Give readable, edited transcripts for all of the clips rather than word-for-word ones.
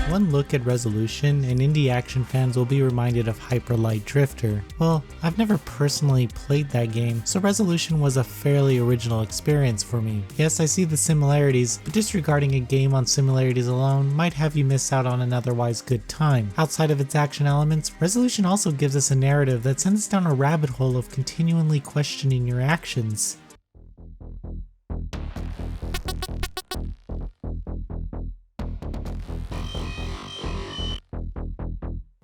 One look at Resolutiion, and indie action fans will be reminded of Hyper Light Drifter. Well, I've never personally played that game, so Resolutiion was a fairly original experience for me. Yes, I see the similarities, but disregarding a game on similarities alone might have you miss out on an otherwise good time. Outside of its action elements, Resolutiion also gives us a narrative that sends us down a rabbit hole of continually questioning your actions.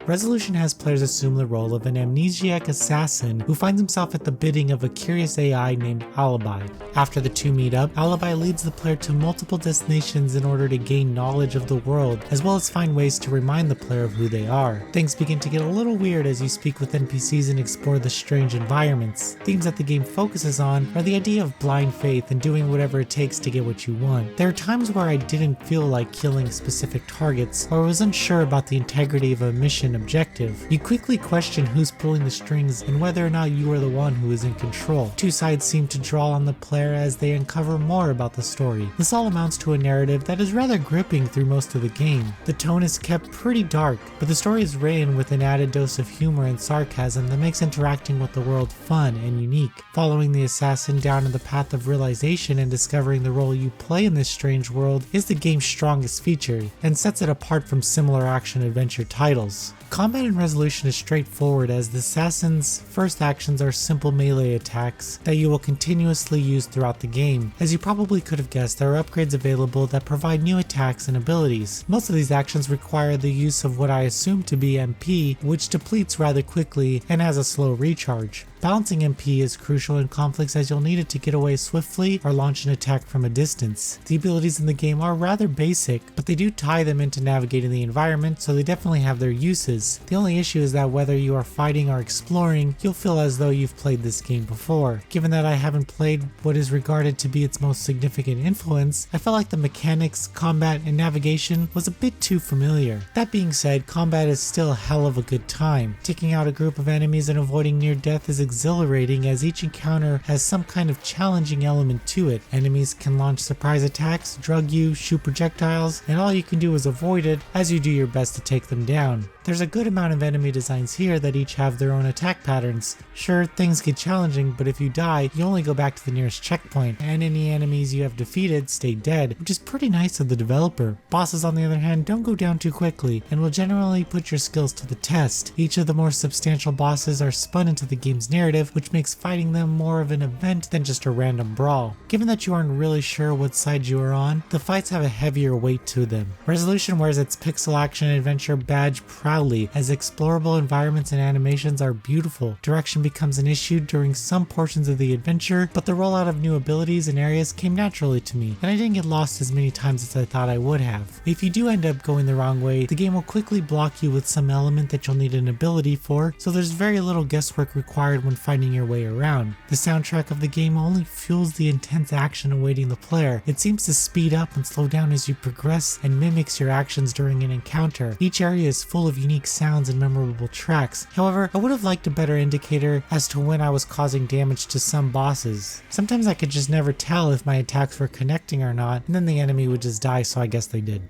Resolutiion has players assume the role of an amnesiac assassin who finds himself at the bidding of a curious AI named Alibi. After the two meet up, Alibi leads the player to multiple destinations in order to gain knowledge of the world, as well as find ways to remind the player of who they are. Things begin to get a little weird as you speak with NPCs and explore the strange environments. Themes that the game focuses on are the idea of blind faith and doing whatever it takes to get what you want. There are times where I didn't feel like killing specific targets, or was unsure about the integrity of a mission objective. You quickly question who's pulling the strings and whether or not you are the one who is in control. Two sides seem to draw on the player as they uncover more about the story. This all amounts to a narrative that is rather gripping through most of the game. The tone is kept pretty dark, but the story is written with an added dose of humor and sarcasm that makes interacting with the world fun and unique. Following the assassin down in the path of realization and discovering the role you play in this strange world is the game's strongest feature, and sets it apart from similar action-adventure titles. Combat in Resolutiion is straightforward, as the assassin's first actions are simple melee attacks that you will continuously use throughout the game. As you probably could have guessed, there are upgrades available that provide new attacks and abilities. Most of these actions require the use of what I assume to be MP, which depletes rather quickly and has a slow recharge. Balancing MP is crucial in conflicts, as you'll need it to get away swiftly or launch an attack from a distance. The abilities in the game are rather basic, but they do tie them into navigating the environment, so they definitely have their uses. The only issue is that whether you are fighting or exploring, you'll feel as though you've played this game before. Given that I haven't played what is regarded to be its most significant influence, I felt like the mechanics, combat, and navigation was a bit too familiar. That being said, combat is still a hell of a good time. Taking out a group of enemies and avoiding near death is exhilarating, as each encounter has some kind of challenging element to it. Enemies can launch surprise attacks, drug you, shoot projectiles, and all you can do is avoid it as you do your best to take them down. There's a good amount of enemy designs here that each have their own attack patterns. Sure, things get challenging, but if you die, you only go back to the nearest checkpoint, and any enemies you have defeated stay dead, which is pretty nice of the developer. Bosses, on the other hand, don't go down too quickly, and will generally put your skills to the test. Each of the more substantial bosses are spun into the game's narrative, which makes fighting them more of an event than just a random brawl. Given that you aren't really sure what side you are on, the fights have a heavier weight to them. Resolutiion wears its pixel action adventure badge proudly, as explorable environments and animations are beautiful. Direction becomes an issue during some portions of the adventure, but the rollout of new abilities and areas came naturally to me, and I didn't get lost as many times as I thought I would have. If you do end up going the wrong way, the game will quickly block you with some element that you'll need an ability for, so there's very little guesswork required when finding your way around. The soundtrack of the game only fuels the intense action awaiting the player. It seems to speed up and slow down as you progress and mimics your actions during an encounter. Each area is full of unique sounds and memorable tracks. However, I would have liked a better indicator as to when I was causing damage to some bosses. Sometimes I could just never tell if my attacks were connecting or not, and then the enemy would just die, so I guess they did.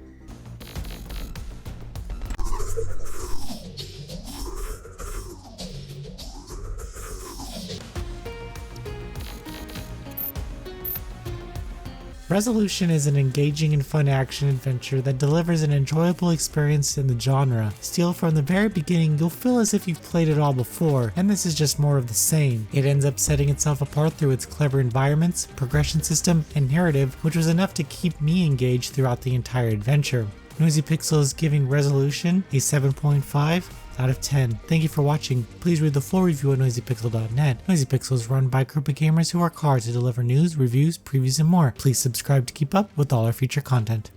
Resolutiion is an engaging and fun action adventure that delivers an enjoyable experience in the genre. Still, from the very beginning, you'll feel as if you've played it all before, and this is just more of the same. It ends up setting itself apart through its clever environments, progression system, and narrative, which was enough to keep me engaged throughout the entire adventure. Noisy Pixel is giving Resolutiion a 7.5 out of 10. Thank you for watching. Please read the full review at noisypixel.net. Noisy Pixel is run by a group of gamers who work hard to deliver news, reviews, previews, and more. Please subscribe to keep up with all our future content.